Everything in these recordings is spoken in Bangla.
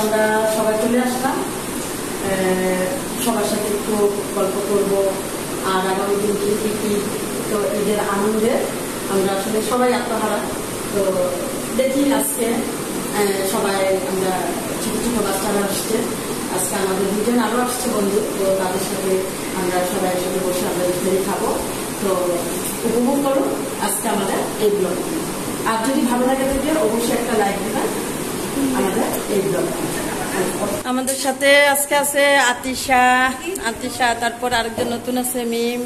আমরা সবাই চলে আসলাম, সবার সাথে একটু গল্প করবো আর আগামী দিন কি তো ঈদের আনন্দে আমরা আসলে সবাই আত্মহারা। তো দেখি আজকে সবাই আমরা ছোট ছোট বাচ্চারা আসছে, আজকে আমাদের দুজন আরো আসছে বন্ধু, তো তাদের সাথে আমরা সবাই একসাথে বসে আমরা ইফতারি খাবো। তো উপভোগ করো আজকে আমাদের এই ব্লগ, আর যদি ভালো লাগে থাকে অবশ্যই একটা লাইক দেবেন আমাদের এই ব্লগ। আমাদের সাথে আজকে আছে আতিশা, তারপর আরেকজন নতুন আছে মিম।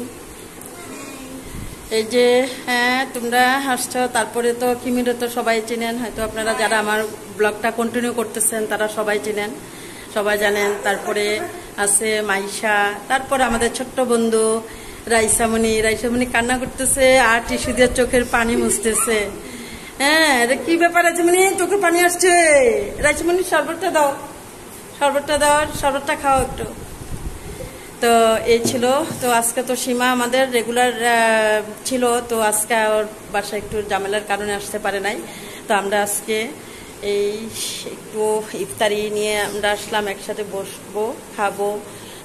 এই যে হ্যাঁ তোমরা হাসছো, তারপরে তো কিমিরও তো সবাই চিনেন, হয়তো আপনারা যারা আমার ব্লগটা কন্টিনিউ করতেছেন তারা সবাই চিনেন, সবাই জানেন। তারপরে আছে মাইশা, তারপরে আমাদের ছোট্ট বন্ধু রাইসামণি কান্না করতেছে আর টিস্যু দিয়ে চোখের পানি মুছতেছে। হ্যাঁ কি ব্যাপার আছে মানে চোখে পানি আসছে? রাইসামণি শরবতটা দাও, শরবতটা খাও একটু। তো এই ছিল। তো আজকে তো সীমা আমাদের রেগুলার ছিল, তো আজকে ওর বাসায় একটু ঝামেলার কারণে আসতে পারে নাই। তো আমরা আজকে এই একটু ইফতারি নিয়ে আমরা আসলাম, একসাথে বসবো, খাবো,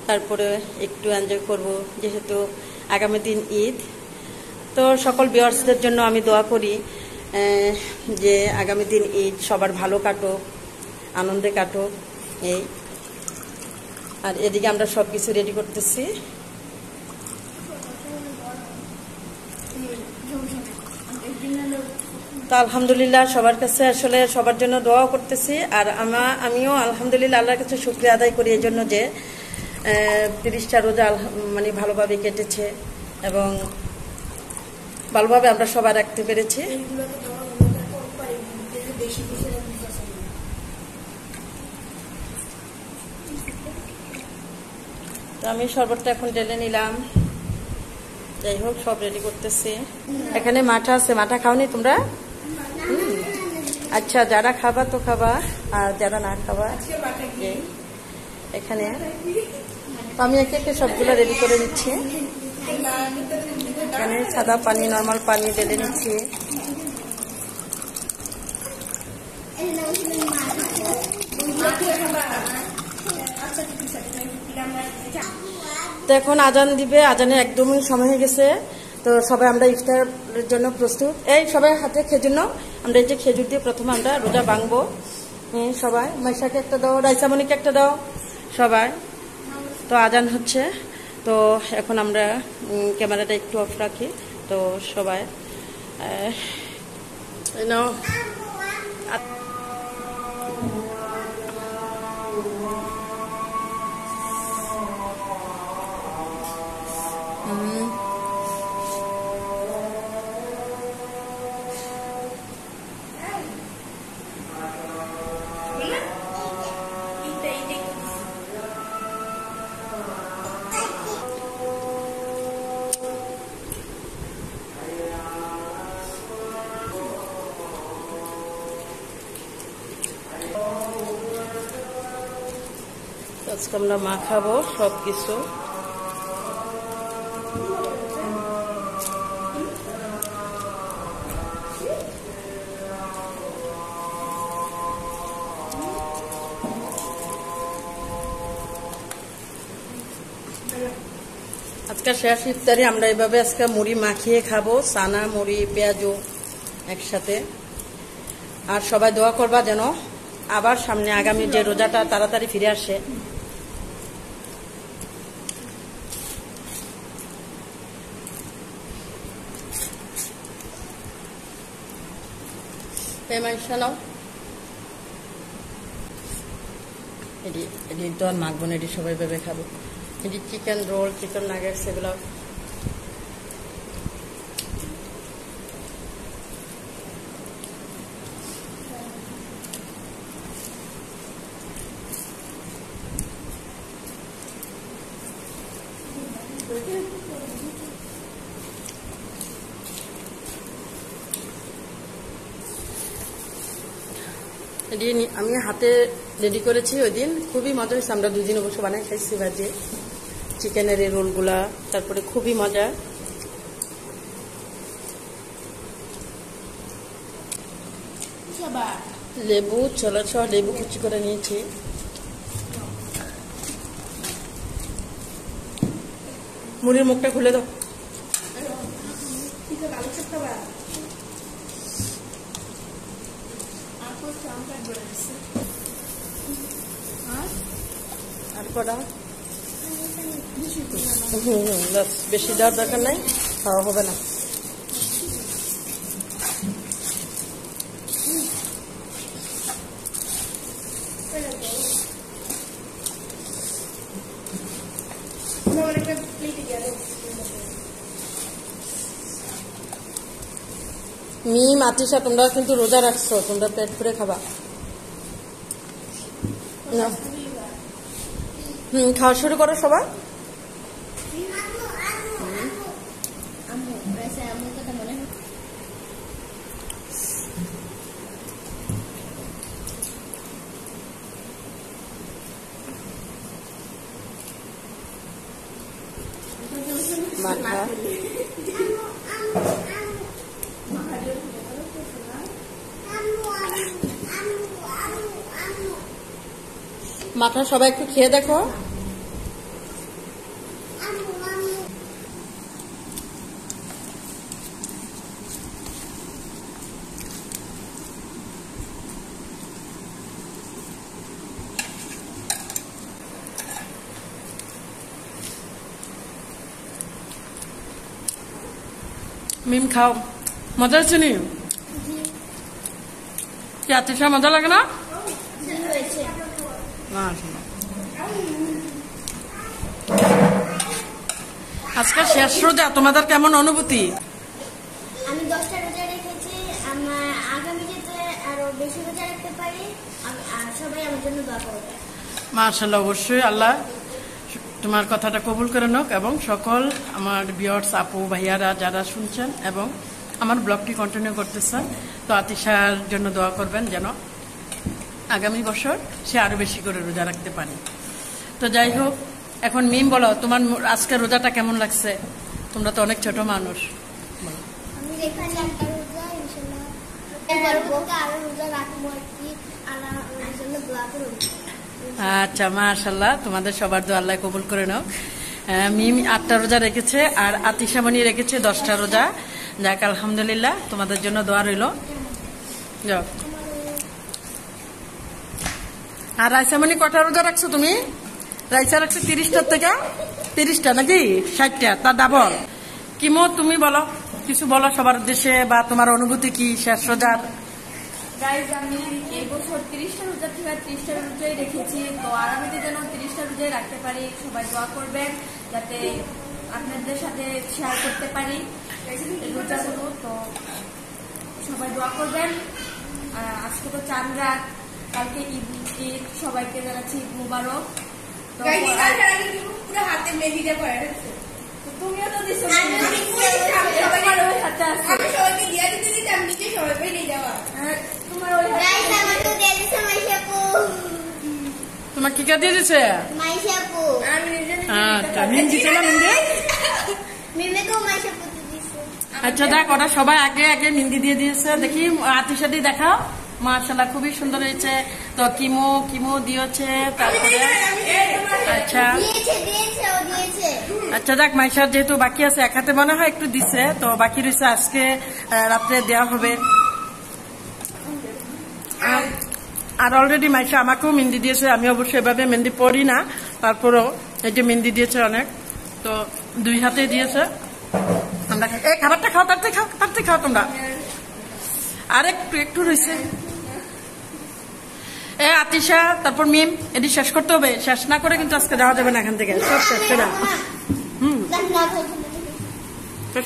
তারপরে একটু এনজয় করব, যেহেতু আগামী দিন ঈদ। তো সকল ভিউয়ার্সদের জন্য আমি দোয়া করি যে আগামী দিন ঈদ সবার ভালো কাটুক, আনন্দে কাটুক। এই আর এদিকে আমরা সবকিছু রেডি করতেছি। তো আলহামদুলিল্লাহ সবার কাছে আসলে সবার জন্য দোয়া করতেছি, আর আমিও আলহামদুলিল্লাহ আল্লাহর কাছে শুকরিয়া আদায় করি এই জন্য যে 30টা রোজা মানে ভালোভাবে কেটেছে এবং ভালোভাবে আমরা সবাই রাখতে পেরেছি। তো আমি শরবতটা এখন ঢেলে নিলাম, যাই হোক সব রেডি করতেছি। এখানে মাঠা আছে, মাঠা খাওনি তোমরা? আচ্ছা যারা খাবা তো খাবা, আর যারা না খাবা এখানে। আমি একে একে সবগুলো রেডি করে নিচ্ছি। এখানে সাদা পানি, নর্মাল পানি ঢেলে নিচ্ছি। তো এখন আজান দিবে, আজানের একদমই সময় হয়ে গেছে। তো সবাই আমরা ইফতারের জন্য প্রস্তুত। এই সবাই হাতে খেজুর নাও, আমরা এই যে খেজুর দিয়ে প্রথমে আমরা রোজা ভাঙবো। সবাই মাইশাকে একটা দাও, রাইসামণিকে একটা দাও সবাই। তো আজান হচ্ছে, তো এখন আমরা ক্যামেরাটা একটু অফ রাখি। তো সবাই নাও। আজকে আমরা মাখাবো সবকিছু। আজকে শেষ ইফতারি আমরা এভাবে আজকে মুড়ি মাখিয়ে খাবো, সানা মুড়ি পেঁয়াজু একসাথে। আর সবাই দোয়া করবা যেন আবার সামনে আগামী যে রোজাটা তাড়াতাড়ি ফিরে আসে। এটি তো আর মাখবো না, এটি সবাই ভেবে খাবো। এটি চিকেন রোল, চিকেন নাগেটস এগুলো। আমি হাতে রেডি করেছি ওই দিন, খুবই মজা হয়েছে। আমরা দুদিন অবশ্য বানাই খাইছি ভাজি চিকেনের এই রোলগুলা, তারপরে খুবই মজা। লেবু ছোলা ছ লেবু কুচি করে নিয়েছি। মুড়ির মুখটা খুলে দাও। আর কটা বেশি দেওয়ার দরকার নাই, খাওয়া হবে না। মিম আতিশা তোমরা কিন্তু রোজা রাখছো, তোমরা পেট ভরে খাবা। খাওয়া শুরু করো সবাই। মাথা মাথা সবাই একটু খেয়ে দেখো। মিম খাও, মজা হচ্ছে নি? আতিশা মজা লাগে না? আজকে শেষ রোজা, তোমাদের কেমন অনুভূতি? আমি 10টা রোজা রেখেছি, আমার আগামী যেতে আরো বেশি রোজা রাখতে পারি, সবাই আমার জন্য দোয়া করবে। মাশাআল্লাহ, অবশ্যই আল্লাহ তোমার কথাটা কবুল করে নোক এবং সকল আমার ভিউয়ার্স আপু ভাইয়ারা যারা শুনছেন এবং আমার ব্লগটি কন্টিনিউ করতেছেন, তো আতিশার জন্য দোয়া করবেন যেন আগামী বছর সে আরো বেশি করে রোজা রাখতে পারে। তো যাই হোক, এখন মিম বলো তোমার আজকে রোজাটা কেমন লাগছে? তোমরা তো অনেক ছোট মানুষ। আমি রেখেছি একটা রোজা, ইনশাআল্লাহ আরো রোজা রাখবো আর কি, আল্লাহর জন্য দোয়া করুন। আচ্ছা, মাশাআল্লাহ, তোমাদের সবার দোয়া আল্লাহ কবুল করে নাও। মিম 8টা রোজা রেখেছে আর আতিশামণি রেখেছে 10টা রোজা। যাক আলহামদুলিল্লাহ, তোমাদের জন্য দোয়া রইল। যাও। আর রাইসামণি কটা রোজা রাখছো তুমি? রাইসা রাখছো 30টার থেকে 30টা নাকি 60টা, তার ডাবল। কিমো তুমি বলো, কিছু বলো সবার উদ্দেশ্যে, বা তোমার অনুভূতি কি শেষ রোজার? গাইজ, আমি এই বছর 30টা রোজা থেকে 30টা রোজাই রেখেছি, তো আগামীতে যেন 30টা রোজাই রাখতে পারি। সবাই দোয়া করবেন যাতে আপনাদের সাথে শেয়ার করতে পারি রোজাগুলো। তো সবাই দোয়া করবেন। আজকে তো চাঁদ রাত, কালকে ঈদ, সবাইকে জানাচ্ছি ঈদ মুবারক। পুরো হাতে মেহেদি দিয়ে পড়ে আছে, তুমিও তো দিছো, সবাইকে দিয়ে দিতে দিতে আমি নিজে সবাই নিয়ে যাওয়া। তোমার ওই তোমার কি কে দিয়ে দিচ্ছে? আচ্ছা দেখ, ওরা সবাই আগে আগে মেহেদি দিয়ে দিয়েছে। দেখি আতিশা দিয়ে দেখাও। মাশাআল্লাহ, খুবই সুন্দর হয়েছে। তো কিমো দিয়েছে, তারপরে আচ্ছা আচ্ছা দেখ, মাইশার যেহেতু বাকি আছে, এক হাতে মনে হয় একটু দিছে, তো বাকি রয়েছে আজকে রাত্রে দেওয়া হবে। আর অলরেডি মাইশা আমাকেও মেহেন্দি দিয়েছে। আমি অবশ্যই এভাবে মেহেন্দি পরি না, তারপরেও এই যে মেহেন্দি দিয়েছে অনেক, তো 2 হাতে দিয়েছে। আমরা এই খাবারটা খাও, তাড়াতাড়ি খাও তোমরা। আর একটু রয়েছে। আতিশা, তারপর মিম, এটি শেষ করতে হবে। শেষ না করে কিন্তু আজকে যাওয়া যাবে না এখান থেকে। সব শেষ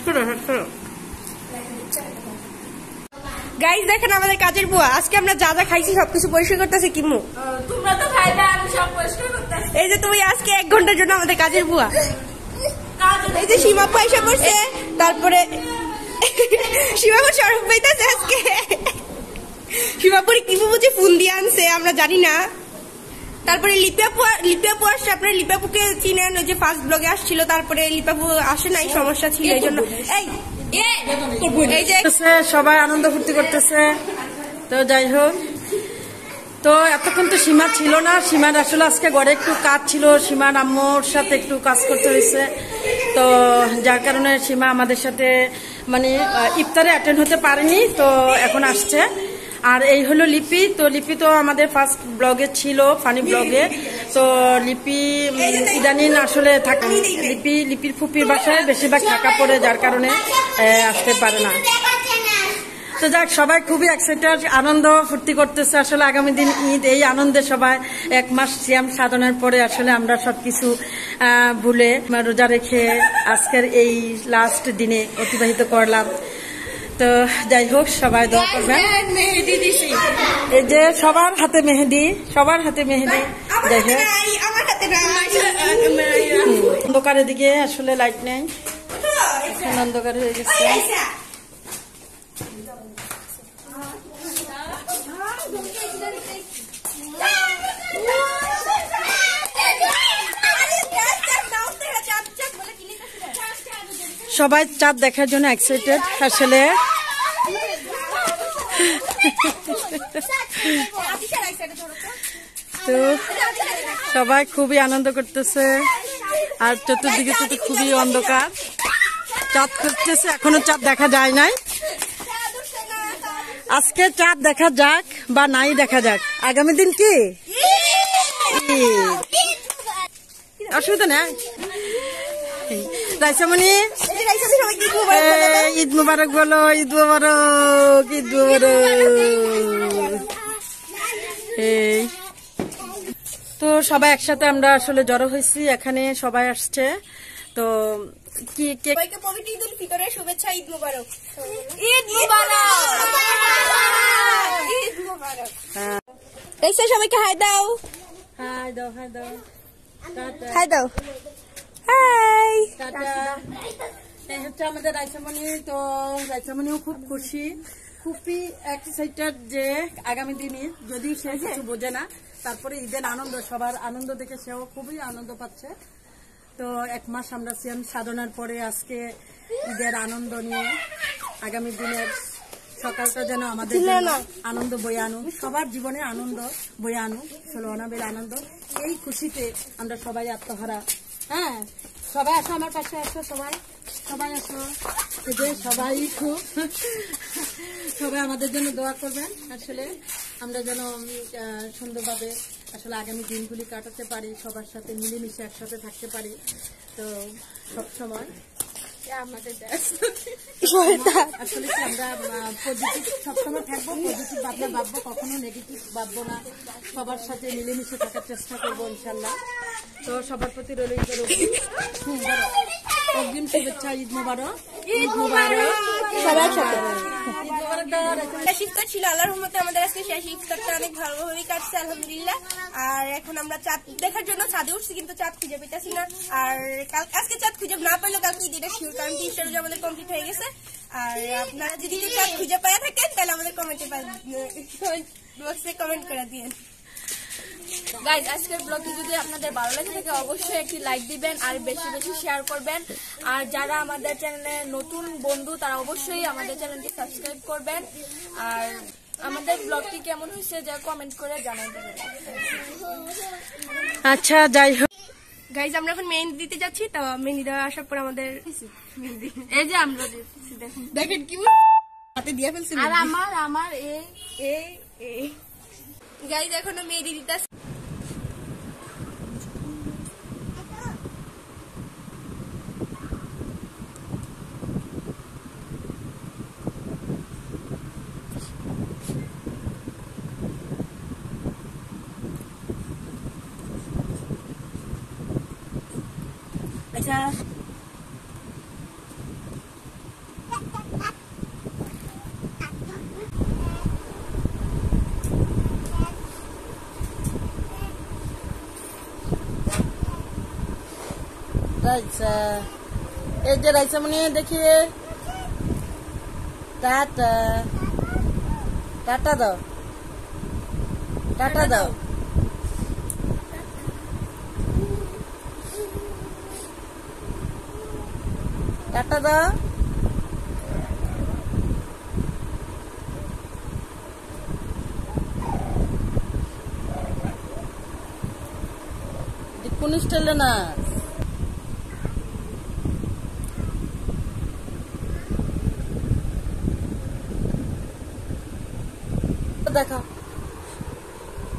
করে শেষ করো। গাইজ দেখেন আমাদের কাজের বুয়া, আজকে আমরা যা যা খাইছি সবকিছু পরিষ্কার করতেছে। কিমু, তোমরা তো খাইবে, আমি সব পরিষ্কার করতেছি। এই যে তুমি আজকে 1 ঘন্টার জন্য আমাদের কাজের বুয়া। এই যে সীমা পয়সা পড়ছে, তারপরে সীমাপুর সরব পাইতেছে আজকে। সীমাপুরি কিমু বুঝে ফোন দিয়ে আনছে, আমরা জানি না। তারপরে লিপিয়াপু আসছে, আপনার লিপিয়াপুকে চিনেন, ওই যে ফার্স্ট ব্লগে আসছিল। তারপরে লিপিয়াপু আসে নাই, সমস্যা ছিল, এই জন্য। এই যে সবাই আনন্দ ফুর্তি করতেছে। তো যাই হোক, তো এতক্ষণ তো সীমা ছিল না। সীমার আসলে আজকে ঘরে একটু কাজ ছিল, সীমার আম্মুর সাথে একটু কাজ করতে হয়েছে। তো যার কারণে সীমা আমাদের সাথে মানে ইফতারে অ্যাটেন্ড হতে পারেনি, তো এখন আসছে। আর এই হলো লিপি। তো লিপি তো আমাদের ফার্স্ট ব্লগে ছিল, ফানি ব্লগে। তো লিপি ইদানিং আসলে লিপির ফুপির বাসায় বেশিরভাগ থাকা পড়ে, যার কারণে আসতে পারে না। তো যাক, সবাই খুবই এক্সাইটেড, আনন্দ ফুর্তি করতেছে। আসলে আগামী দিন ঈদ, এই আনন্দে সবাই 1 মাস সিয়াম সাধনের পরে আসলে আমরা সবকিছু ভুলে রোজা রেখে আজকের এই লাস্ট দিনে অতিবাহিত করলাম। তো যাই হোক, সবাই দোয়া করবেন। এই যে সবার হাতে মেহেদি, সবার হাতে মেহেদি। যাই হোক, অন্ধকারের দিকে আসলে লাইট নেই, এখন অন্ধকার হয়ে গেছে। সবাই চাঁদ দেখার জন্য এক্সাইটেড আসলে। তো সবাই খুবই আনন্দ করতেছে, আর চতুর্দিকে তো খুবই অন্ধকার, চাঁদ খুঁজতেছে, এখনো চাঁদ দেখা যায় নাই। আজকে চাঁদ দেখা যাক বা নাই দেখা যাক, আগামী দিন কি অসুবিধা নেই। রাইসামণি, ঈদ মুবারক বলো, ঈদ মুবারক, ঈদ মুবারক। এই তো সবাই একসাথে আমরা আসলে জড়ো হয়েছি, এখানে সবাই আসছে। তো কি পবিত্র ঈদ উল ফিতরের শুভেচ্ছা, ঈদ মুবারক, ঈদ মুবারক, ঈদ মুবারক। রাইসা, সবাইকে হাই দাও, হাই দাও, হাই দাও, হাই দাও, হাই। এই হচ্ছে আমাদের রাইসামণি। তো রাইসামণিও খুব খুশি, খুবই এক্সাইটেড যে আগামী দিনে, যদিও সে কিছু বোঝে না, তারপরে ঈদের আনন্দ, সবার আনন্দ দেখে সেও খুবই আনন্দ পাচ্ছে। তো 1 মাস আমরা সিয়াম সাধনার পরে আজকে ঈদের আনন্দ নিয়ে আগামী দিনের সকালটা যেন আমাদের আনন্দ বয়ে আনুক, সবার জীবনে আনন্দ বয়ে আনুক, অনাবের আনন্দ। এই খুশিতে আমরা সবাই আত্মহারা। হ্যাঁ, সবাই আসো, আমার পাশে আসো, সবাই সবাই আসো। সবাই খুব সবাই আমাদের জন্য দোয়া করবেন, আসলে আমরা যেন সুন্দরভাবে আসলে আগামী দিনগুলি কাটাতে পারি, সবার সাথে মিলেমিশে একসাথে থাকতে পারি। তো সবসময় আমাদের আসলে কি আমরা পজিটিভ সবসময় থাকবো, পজিটিভ ভাববো, কখনো নেগেটিভ ভাববো না, সবার সাথে মিলেমিশে থাকার চেষ্টা করবো ইনশাল্লাহ। তো সবার প্রতি রইল ঈদের অগ্রিম শুভেচ্ছা, ঈদ মুবারক, ঈদ মুবারক সবার সাথে। শেষ ইফতার ছিল, আল্লাহর রহমতে আমাদের আজকে শেষ ইফতারটা অনেক ভালোভাবেই কাটছে আলহামদুলিল্লাহ। আর এখন আমরা চাঁদ দেখার জন্য ছাদে উঠছি, কিন্তু চাঁদ খুঁজে পেতেছি না। আর আজকে চাঁদ খুঁজে না পাইলেও কালকে ঈদের শিওর, কারণ 30টা রোজা আমাদের কমপ্লিট হয়ে গেছে। আর আপনারা যদি চাঁদ খুঁজে পাওয়া থাকেন তাহলে আমাদের কমেন্ট বক্সে কমেন্ট করে দিন। গাইজ, আজকের ব্লগটি যদি আপনাদের ভালো লাগে থাকে অবশ্যই একটি লাইক দিবেন আর বেশি বেশি শেয়ার করবেন। আর যারা আমাদের চ্যানেলে নতুন বন্ধু তারা অবশ্যই আমাদের চ্যানেলটি সাবস্ক্রাইব করবেন। আর আমাদের ব্লগটি কেমন হয়েছে যা কমেন্ট করে জানাই দেবেন। আচ্ছা, যাই হোক গাইজ, আমরা এখন মেহেন্দি দিতে যাচ্ছি। তো মেহেন্দি দেওয়া আসার পর আমাদের এই যে আমরা দেখেন কি হাতে দিয়ে ফেলছি, আর আমার এই গাইজ এখনো মেহেন্দি দিতে। আচ্ছা, এই যে রাইসামণি দেখিয়ে টাটা, টাটা দাও, টাটা দাও। টাটা দাও। কোন স্টাইলে না দেখা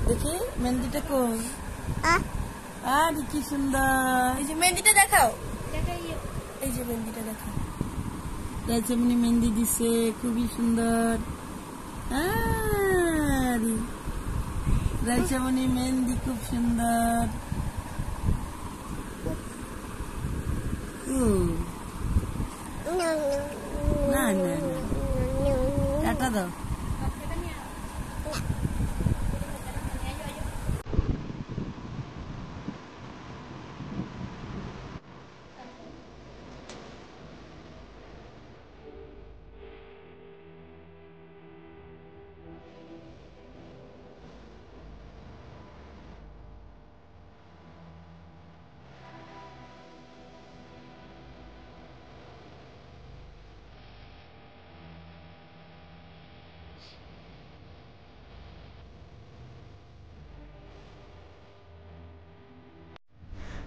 দেখি মেহেন্দিটা কোন আরে কি সুন্দর এই যে মেহেন্দিটা দেখাও দেখাইও এই যে মেহেন্দিটা দেখাও রাজমণি মেহেন্দি দিছে খুবই সুন্দর আরে রাজমণি মেহেন্দি খুব সুন্দর না না না টাটা দাও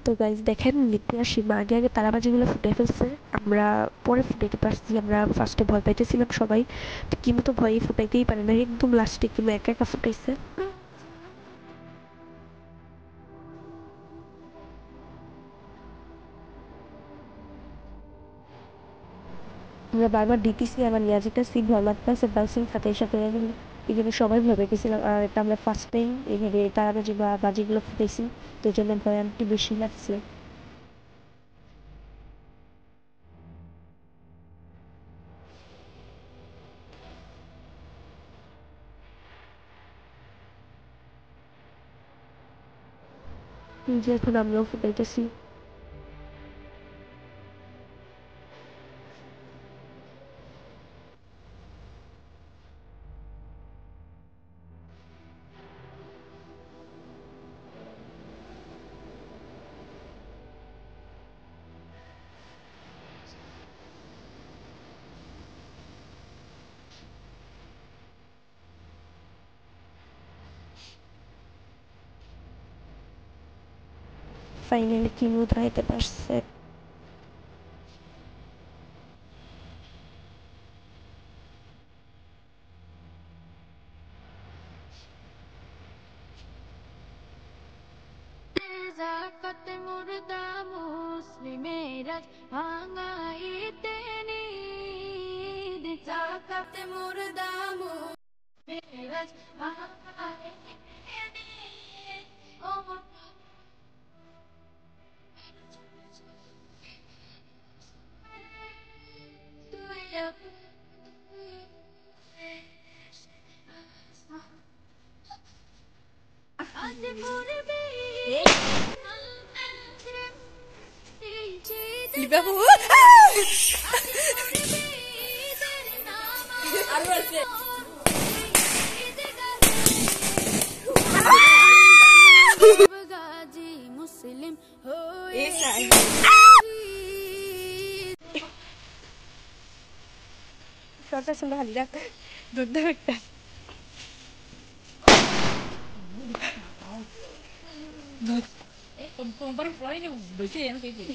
তো গাইজ দেখেন নিত্যা আর সীমা আগে আগে তারাবাজিগুলো ফুটে ফেলছে, আমরা পরে ফুটাইতে পারছি। আমরা ফার্স্টে ভয় পাইতেছিলাম সবাই, তো কিমু তো ভয়ে ফুটাইতেই পারে না, একদম লাস্টে কিমু একা একা ফুটাইছে। আমরা বারবার ডিটিসি আমার নিয়াজিটা সিট ভয় মারতেছে, ডান্সিং সাথে সাথে এখানে সবাই ভয় পেয়েছিলাম। আর এটা আমরা ফার্স্ট টাইম এখানে তারাবাজি বা বাজিগুলো ফুটাইছি, তো এই জন্য ভয় একটু বেশি লাগছে। যে এখন আমরাও ফুটাইতেছি। ফাইনালি কিমু দাঁড়াইতে পারছে। মুর্দা মুসলিমেরাজ ভাঙাইতে নিদ জাকাত মুর্দা মুসলিমেরাজ ভাঙাইতে নিদ ও তুই আজ পড়বি বাবু গাজী মুসলিম সরকার সুন্দর হালি রাখ দুধ একটা Không có rất lấy nhưng bởi vì em cái gì